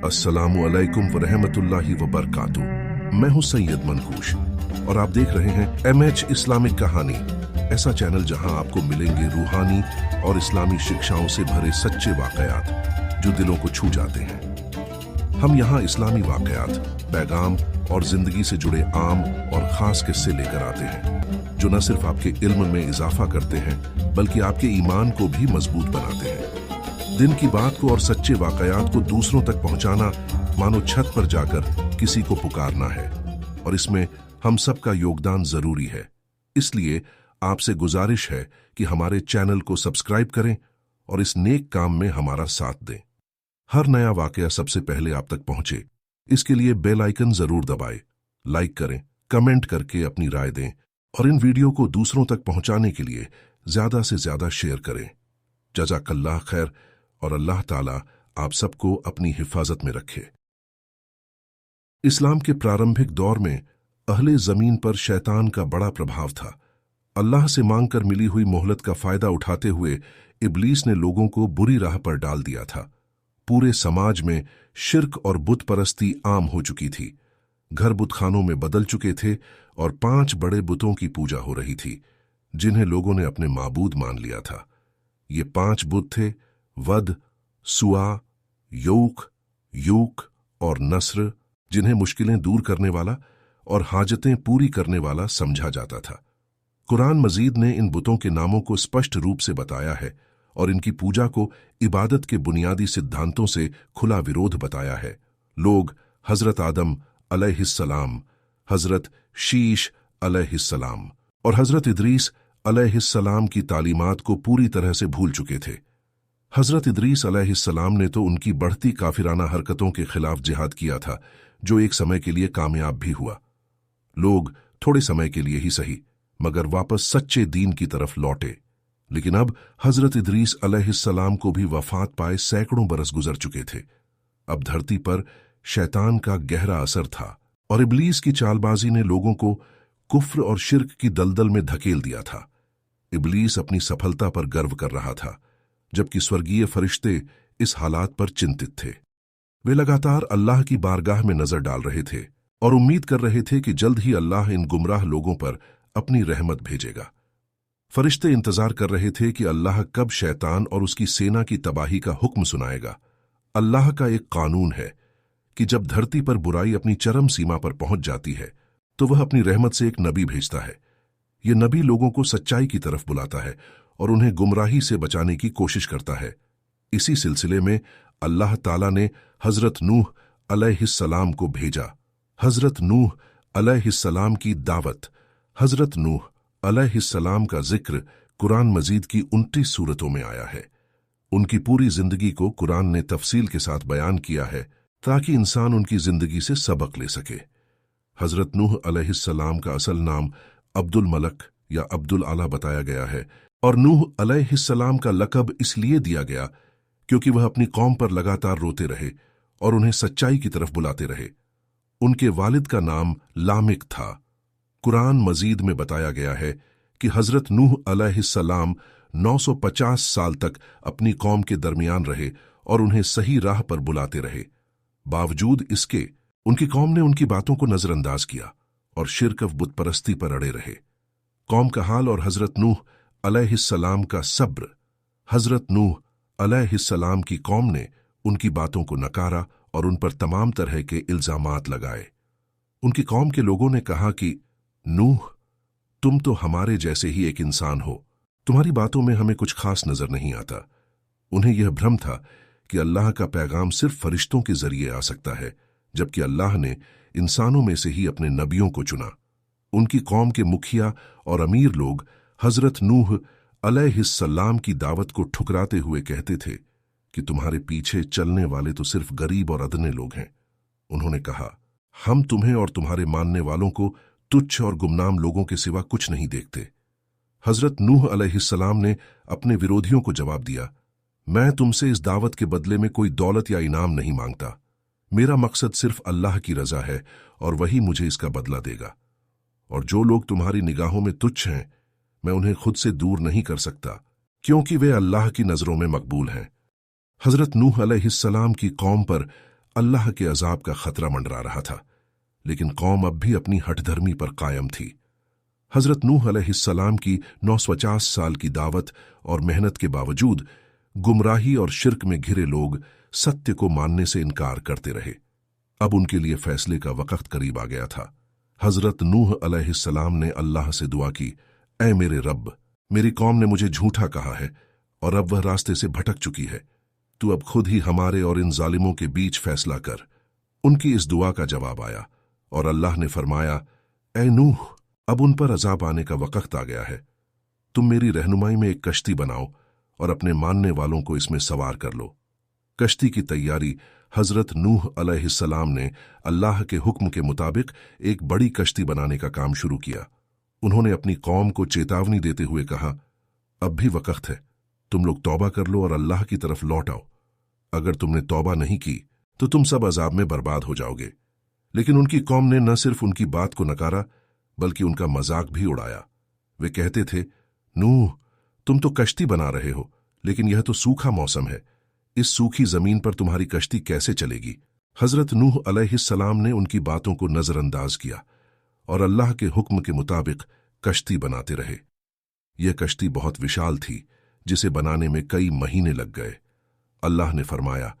अस्सलामु अलैकुम वरहमतुल्लाहि वबरकातुह। मैं हूं सैयद मनकूश और आप देख रहे हैं MH इस्लामिक कहानी, ऐसा चैनल जहां आपको मिलेंगे रूहानी और इस्लामी शिक्षाओं से भरे सच्चे वाकयात जो दिलों को छू जाते हैं। हम यहां इस्लामी वाकयात, पैगाम और जिंदगी से जुड़े आम और खास किस्से लेकर आते हैं जो न सिर्फ आपके इल्म में इजाफा करते हैं बल्कि आपके ईमान को भी मजबूत बनाते हैं। दिन की बात को और सच्चे वाकयात को दूसरों तक पहुंचाना मानो छत पर जाकर किसी को पुकारना है, और इसमें हम सबका योगदान जरूरी है। इसलिए आपसे गुजारिश है कि हमारे चैनल को सब्सक्राइब करें और इस नेक काम में हमारा साथ दें। हर नया वाकया सबसे पहले आप तक पहुंचे, इसके लिए बेल आइकन जरूर दबाएं, लाइक करें, कमेंट करके अपनी राय दें और इन वीडियो को दूसरों तक पहुंचाने के लिए ज्यादा से ज्यादा शेयर करें। जज़ाकल्लाह खैर और अल्लाह ताला आप सबको अपनी हिफाजत में रखे। इस्लाम के प्रारंभिक दौर में अहले जमीन पर शैतान का बड़ा प्रभाव था। अल्लाह से मांगकर मिली हुई मोहलत का फायदा उठाते हुए इब्लीस ने लोगों को बुरी राह पर डाल दिया था। पूरे समाज में शिर्क और बुत परस्ती आम हो चुकी थी। घर बुतखानों में बदल चुके थे और 5 बड़े बुतों की पूजा हो रही थी जिन्हें लोगों ने अपने माबूद मान लिया था। ये 5 बुत थे वद, सुआ, यौक, यूक और नस्र, जिन्हें मुश्किलें दूर करने वाला और हाजतें पूरी करने वाला समझा जाता था। कुरान मजीद ने इन बुतों के नामों को स्पष्ट रूप से बताया है और इनकी पूजा को इबादत के बुनियादी सिद्धांतों से खुला विरोध बताया है। लोग हजरत आदम अलैहिस्सलाम, हजरत शीश अलैहिस्सलाम और हजरत इदरीस अलैहिस्सलाम की तालीमात को पूरी तरह से भूल चुके थे। हजरत इदरीस अलैहिस्सलाम ने तो उनकी बढ़ती काफिराना हरकतों के खिलाफ जिहाद किया था, जो एक समय के लिए कामयाब भी हुआ। लोग थोड़े समय के लिए ही सही मगर वापस सच्चे दीन की तरफ लौटे। लेकिन अब हजरत इदरीस अलैहिस्सलाम को भी वफात पाए सैकड़ों बरस गुजर चुके थे। अब धरती पर शैतान का गहरा असर था और इब्लीस की चालबाजी ने लोगों को कुफ्र और शिर्क की दलदल में धकेल दिया था। इब्लीस अपनी सफलता पर गर्व कर रहा था, जबकि स्वर्गीय फरिश्ते इस हालात पर चिंतित थे। वे लगातार अल्लाह की बारगाह में नजर डाल रहे थे और उम्मीद कर रहे थे कि जल्द ही अल्लाह इन गुमराह लोगों पर अपनी रहमत भेजेगा। फरिश्ते इंतजार कर रहे थे कि अल्लाह कब शैतान और उसकी सेना की तबाही का हुक्म सुनाएगा। अल्लाह का एक कानून है कि जब धरती पर बुराई अपनी चरम सीमा पर पहुंच जाती है तो वह अपनी रहमत से एक नबी भेजता है। यह नबी लोगों को सच्चाई की तरफ बुलाता है और उन्हें गुमराही से बचाने की कोशिश करता है। इसी सिलसिले में अल्लाह ताला ने हजरत नूह अलैहिस्सलाम को भेजा। हजरत नूह अलैहिस्सलाम की दावत, हजरत नूह अलैहिस्सलाम का जिक्र कुरान मजीद की 29 सूरतों में आया है। उनकी पूरी जिंदगी को कुरान ने तफसील के साथ बयान किया है ताकि इंसान उनकी जिंदगी से सबक ले सके। हजरत नूह अलैहिस्सलाम का असल नाम अब्दुल मलक या अब्दुल आला बताया गया है और नूह अलैहिस्सलाम का लकब इसलिए दिया गया क्योंकि वह अपनी कौम पर लगातार रोते रहे और उन्हें सच्चाई की तरफ बुलाते रहे। उनके वालिद का नाम लामिक था। कुरान मजीद में बताया गया है कि हजरत नूह अलैहिस्सलाम 950 साल तक अपनी कौम के दरमियान रहे और उन्हें सही राह पर बुलाते रहे। बावजूद इसके उनकी कौम ने उनकी बातों को नजरअंदाज किया और शिर्क व बुतपरस्ती पर अड़े रहे। कौम का हाल और हजरत नूह अलैहिस्सलाम का सब्र। हजरत नूह अलैहिस्सलाम की कौम ने उनकी बातों को नकारा और उन पर तमाम तरह के इल्जामात लगाए। उनकी कौम के लोगों ने कहा कि नूह, तुम तो हमारे जैसे ही एक इंसान हो, तुम्हारी बातों में हमें कुछ खास नजर नहीं आता। उन्हें यह भ्रम था कि अल्लाह का पैगाम सिर्फ फरिश्तों के जरिए आ सकता है, जबकि अल्लाह ने इंसानों में से ही अपने नबियों को चुना। उनकी कौम के मुखिया और अमीर लोग हजरत नूह अलैहिस्सलाम की दावत को ठुकराते हुए कहते थे कि तुम्हारे पीछे चलने वाले तो सिर्फ गरीब और अदने लोग हैं। उन्होंने कहा, हम तुम्हें और तुम्हारे मानने वालों को तुच्छ और गुमनाम लोगों के सिवा कुछ नहीं देखते। हजरत नूह अलैहिस्सलाम ने अपने विरोधियों को जवाब दिया, मैं तुमसे इस दावत के बदले में कोई दौलत या इनाम नहीं मांगता। मेरा मकसद सिर्फ अल्लाह की रजा है और वही मुझे इसका बदला देगा। और जो लोग तुम्हारी निगाहों में तुच्छ हैं, मैं उन्हें खुद से दूर नहीं कर सकता क्योंकि वे अल्लाह की नजरों में मकबूल हैं। हजरत नूह अलैहिस्सलाम की कौम पर अल्लाह के अजाब का खतरा मंडरा रहा था, लेकिन कौम अब भी अपनी हठधर्मी पर कायम थी। हजरत नूह अलैहिस्सलाम की 950 साल की दावत और मेहनत के बावजूद गुमराही और शिर्क में घिरे लोग सत्य को मानने से इनकार करते रहे। अब उनके लिए फैसले का वक्त करीब आ गया था। हजरत नूह अलैहिस्सलाम ने अल्लाह से दुआ की, ऐ मेरे रब, मेरी कौम ने मुझे झूठा कहा है और अब वह रास्ते से भटक चुकी है। तू अब खुद ही हमारे और इन जालिमों के बीच फैसला कर। उनकी इस दुआ का जवाब आया और अल्लाह ने फरमाया, ऐ नूह, अब उन पर अजाब आने का वक्त आ गया है। तुम मेरी रहनुमाई में एक कश्ती बनाओ और अपने मानने वालों को इसमें सवार कर लो। कश्ती की तैयारी हजरत नूह अलैहिस्सलाम ने अल्लाह के हुक्म के मुताबिक एक बड़ी कश्ती बनाने का काम शुरू किया। उन्होंने अपनी कौम को चेतावनी देते हुए कहा, अब भी वक्त है, तुम लोग तौबा कर लो और अल्लाह की तरफ लौट आओ। अगर तुमने तौबा नहीं की तो तुम सब अजाब में बर्बाद हो जाओगे। लेकिन उनकी कौम ने न सिर्फ उनकी बात को नकारा बल्कि उनका मजाक भी उड़ाया। वे कहते थे, नूह, तुम तो कश्ती बना रहे हो, लेकिन यह तो सूखा मौसम है। इस सूखी जमीन पर तुम्हारी कश्ती कैसे चलेगी? हजरत नूह अलैहिस्सलाम ने उनकी बातों को नजरअंदाज किया और अल्लाह के हुक्म के मुताबिक कश्ती बनाते रहे। यह कश्ती बहुत विशाल थी, जिसे बनाने में कई महीने लग गए। अल्लाह ने फरमाया,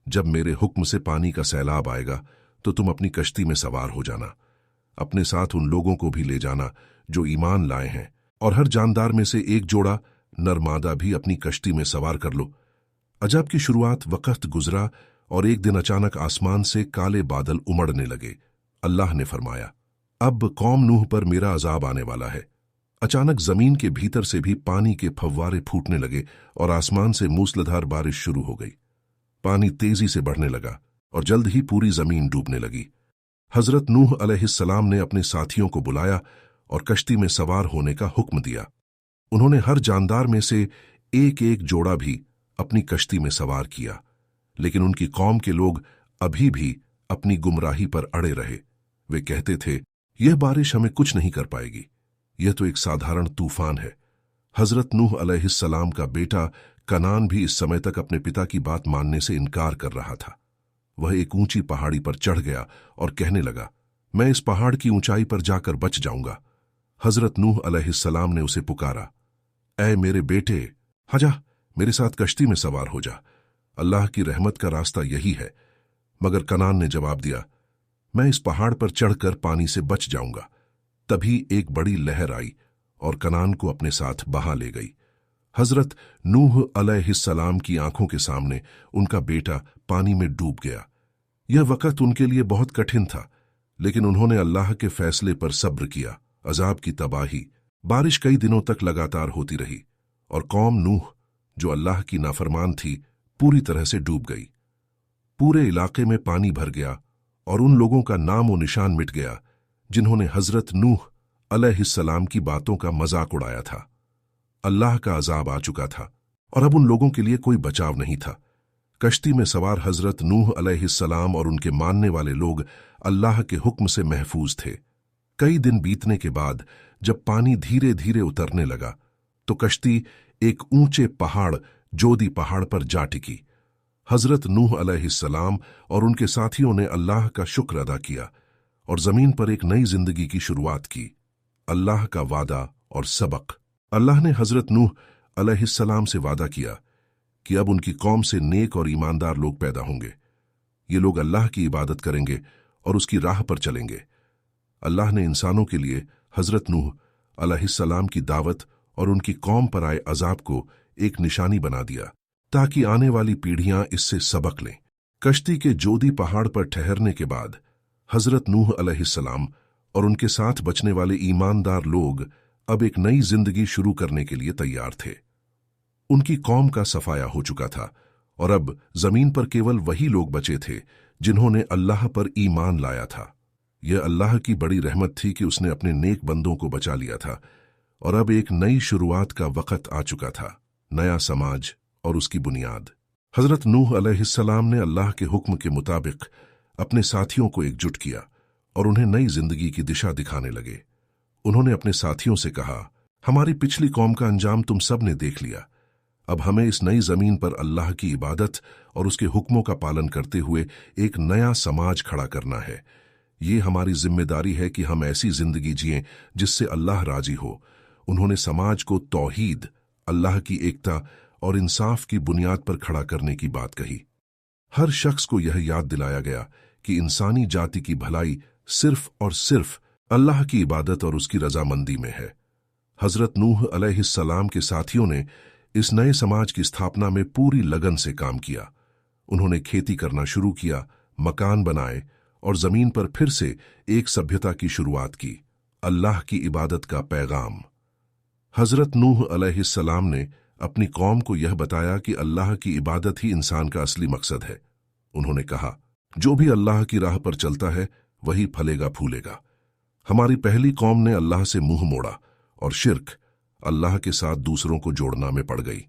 जब मेरे हुक्म से पानी का सैलाब आएगा तो तुम अपनी कश्ती में सवार हो जाना। अपने साथ उन लोगों को भी ले जाना जो ईमान लाए हैं, और हर जानदार में से एक जोड़ा नर मादा भी अपनी कश्ती में सवार कर लो। अजाब की शुरुआत वक्त गुजरा और एक दिन अचानक आसमान से काले बादल उमड़ने लगे। अल्लाह ने फरमाया, अब कौम नूह पर मेरा अजाब आने वाला है। अचानक जमीन के भीतर से भी पानी के फव्वारे फूटने लगे और आसमान से मूसलाधार बारिश शुरू हो गई। पानी तेजी से बढ़ने लगा और जल्द ही पूरी जमीन डूबने लगी। हजरत नूह अलैहिस्सलाम ने अपने साथियों को बुलाया और कश्ती में सवार होने का हुक्म दिया। उन्होंने हर जानदार में से एक एक जोड़ा भी अपनी कश्ती में सवार किया, लेकिन उनकी कौम के लोग अभी भी अपनी गुमराही पर अड़े रहे। वे कहते थे, यह बारिश हमें कुछ नहीं कर पाएगी, यह तो एक साधारण तूफान है। हजरत नूह अलैहिस्सलाम का बेटा कनान भी इस समय तक अपने पिता की बात मानने से इनकार कर रहा था। वह एक ऊंची पहाड़ी पर चढ़ गया और कहने लगा, मैं इस पहाड़ की ऊंचाई पर जाकर बच जाऊंगा। हजरत नूह अलैहिस्सलाम ने उसे पुकारा, ऐ मेरे बेटे, आजा, मेरे साथ कश्ती में सवार हो जा, अल्लाह की रहमत का रास्ता यही है। मगर कनान ने जवाब दिया, मैं इस पहाड़ पर चढ़कर पानी से बच जाऊंगा। तभी एक बड़ी लहर आई और कनान को अपने साथ बहा ले गई। हजरत नूह अलैहिस्सलाम की आंखों के सामने उनका बेटा पानी में डूब गया। यह वक्त उनके लिए बहुत कठिन था, लेकिन उन्होंने अल्लाह के फैसले पर सब्र किया। अजाब की तबाही, बारिश कई दिनों तक लगातार होती रही और कौम नूह, जो अल्लाह की नाफरमान थी, पूरी तरह से डूब गई। पूरे इलाके में पानी भर गया और उन लोगों का नाम और निशान मिट गया जिन्होंने हजरत नूह अलैहिस्सलाम की बातों का मजाक उड़ाया था। अल्लाह का अजाब आ चुका था और अब उन लोगों के लिए कोई बचाव नहीं था। कश्ती में सवार हजरत नूह अलैहिस्सलाम और उनके मानने वाले लोग अल्लाह के हुक्म से महफूज थे। कई दिन बीतने के बाद जब पानी धीरे धीरे उतरने लगा तो कश्ती एक ऊंचे पहाड़, जोदी पहाड़ पर जा टिकी। हजरत नूह अलैहिस्सलाम और उनके साथियों ने अल्लाह का शुक्र अदा किया और जमीन पर एक नई जिंदगी की शुरुआत की। अल्लाह का वादा और सबक। अल्लाह ने हजरत नूह अलैहिस्सलाम से वादा किया कि अब उनकी कौम से नेक और ईमानदार लोग पैदा होंगे। ये लोग अल्लाह की इबादत करेंगे और उसकी राह पर चलेंगे। अल्लाह ने इंसानों के लिए हजरत नूह अलैहिस्सलाम की दावत और उनकी कौम पर आए अजाब को एक निशानी बना दिया ताकि आने वाली पीढ़ियां इससे सबक लें। कश्ती के जोदी पहाड़ पर ठहरने के बाद हजरत नूह अलैहिस्सलाम और उनके साथ बचने वाले ईमानदार लोग अब एक नई जिंदगी शुरू करने के लिए तैयार थे। उनकी कौम का सफाया हो चुका था और अब जमीन पर केवल वही लोग बचे थे जिन्होंने अल्लाह पर ईमान लाया था। यह अल्लाह की बड़ी रहमत थी कि उसने अपने नेक बंदों को बचा लिया था और अब एक नई शुरुआत का वक्त आ चुका था, नया समाज और उसकी बुनियाद। हजरत नूह अलैहिस्सलाम ने अल्लाह के हुक्म के मुताबिक अपने साथियों को एकजुट किया और उन्हें नई जिंदगी की दिशा दिखाने लगे। उन्होंने अपने साथियों से कहा, हमारी पिछली कौम का अंजाम तुम सब ने देख लिया, अब हमें इस नई जमीन पर अल्लाह की इबादत और उसके हुक्मों का पालन करते हुए एक नया समाज खड़ा करना है। ये हमारी जिम्मेदारी है कि हम ऐसी जिंदगी जिएं जिससे अल्लाह राजी हो। उन्होंने समाज को तौहीद, अल्लाह की एकता और इंसाफ की बुनियाद पर खड़ा करने की बात कही। हर शख्स को यह याद दिलाया गया कि इंसानी जाति की भलाई सिर्फ और सिर्फ अल्लाह की इबादत और उसकी रजामंदी में है। हजरत नूह अलैहिस्सलाम के साथियों ने इस नए समाज की स्थापना में पूरी लगन से काम किया। उन्होंने खेती करना शुरू किया, मकान बनाए और जमीन पर फिर से एक सभ्यता की शुरुआत की। अल्लाह की इबादत का पैगाम। हजरत नूह अलैहिस्सलाम ने अपनी कौम को यह बताया कि अल्लाह की इबादत ही इंसान का असली मकसद है। उन्होंने कहा, जो भी अल्लाह की राह पर चलता है वही फलेगा फूलेगा। हमारी पहली कौम ने अल्लाह से मुंह मोड़ा और शिर्क, अल्लाह के साथ दूसरों को जोड़ना में पड़ गई,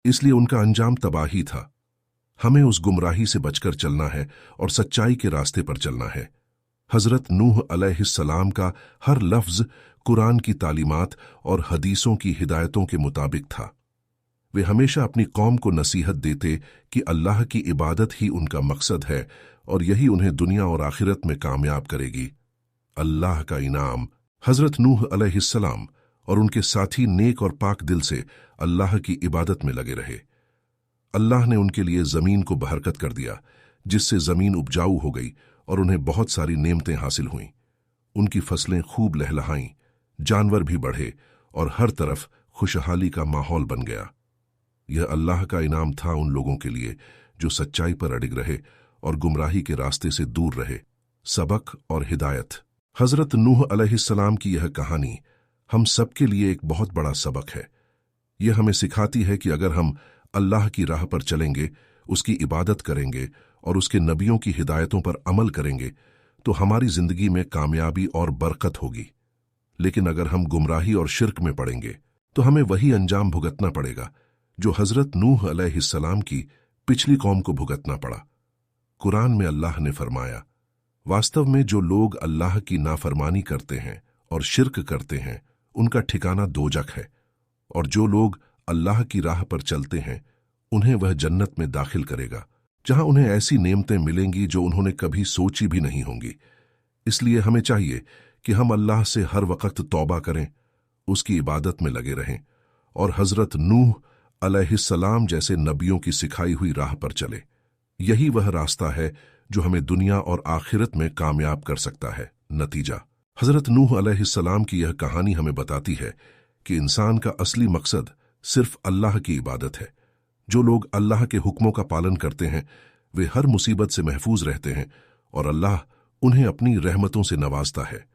इसलिए उनका अंजाम तबाही था। हमें उस गुमराही से बचकर चलना है और सच्चाई के रास्ते पर चलना है। हजरत नूह अलैहिस्सलाम का हर लफ्ज कुरान की तालीमात और हदीसों की हिदायतों के मुताबिक था। वे हमेशा अपनी कौम को नसीहत देते कि अल्लाह की इबादत ही उनका मकसद है और यही उन्हें दुनिया और आखिरत में कामयाब करेगी। अल्लाह का इनाम। हजरत नूह अलैहिस्सलाम और उनके साथी नेक और पाक दिल से अल्लाह की इबादत में लगे रहे। अल्लाह ने उनके लिए जमीन को बरकत कर दिया, जिससे जमीन उपजाऊ हो गई और उन्हें बहुत सारी नेमतें हासिल हुईं। उनकी फसलें खूब लहलहाईं, जानवर भी बढ़े और हर तरफ खुशहाली का माहौल बन गया। यह अल्लाह का इनाम था उन लोगों के लिए जो सच्चाई पर अडिग रहे और गुमराही के रास्ते से दूर रहे। सबक और हिदायत। हजरत नूह अलैहिस्सलाम की यह कहानी हम सबके लिए एक बहुत बड़ा सबक है। यह हमें सिखाती है कि अगर हम अल्लाह की राह पर चलेंगे, उसकी इबादत करेंगे और उसके नबियों की हिदायतों पर अमल करेंगे तो हमारी जिंदगी में कामयाबी और बरकत होगी। लेकिन अगर हम गुमराही और शिर्क में पड़ेंगे तो हमें वही अंजाम भुगतना पड़ेगा जो हजरत नूह अलैहिस्सलाम की पिछली कौम को भुगतना पड़ा। कुरान में अल्लाह ने फरमाया, वास्तव में जो लोग अल्लाह की नाफरमानी करते हैं और शिर्क करते हैं उनका ठिकाना दोजख है, और जो लोग अल्लाह की राह पर चलते हैं उन्हें वह जन्नत में दाखिल करेगा, जहां उन्हें ऐसी नेमतें मिलेंगी जो उन्होंने कभी सोची भी नहीं होंगी। इसलिए हमें चाहिए कि हम अल्लाह से हर वक्त तौबा करें, उसकी इबादत में लगे रहें और हजरत नूह अलैहिस्सलाम जैसे नबियों की सिखाई हुई राह पर चले। यही वह रास्ता है जो हमें दुनिया और आखिरत में कामयाब कर सकता है। नतीजा। हजरत नूह अलैहिस्सलाम की यह कहानी हमें बताती है कि इंसान का असली मकसद सिर्फ अल्लाह की इबादत है। जो लोग अल्लाह के हुक्मों का पालन करते हैं वे हर मुसीबत से महफूज रहते हैं और अल्लाह उन्हें अपनी रहमतों से नवाजता है।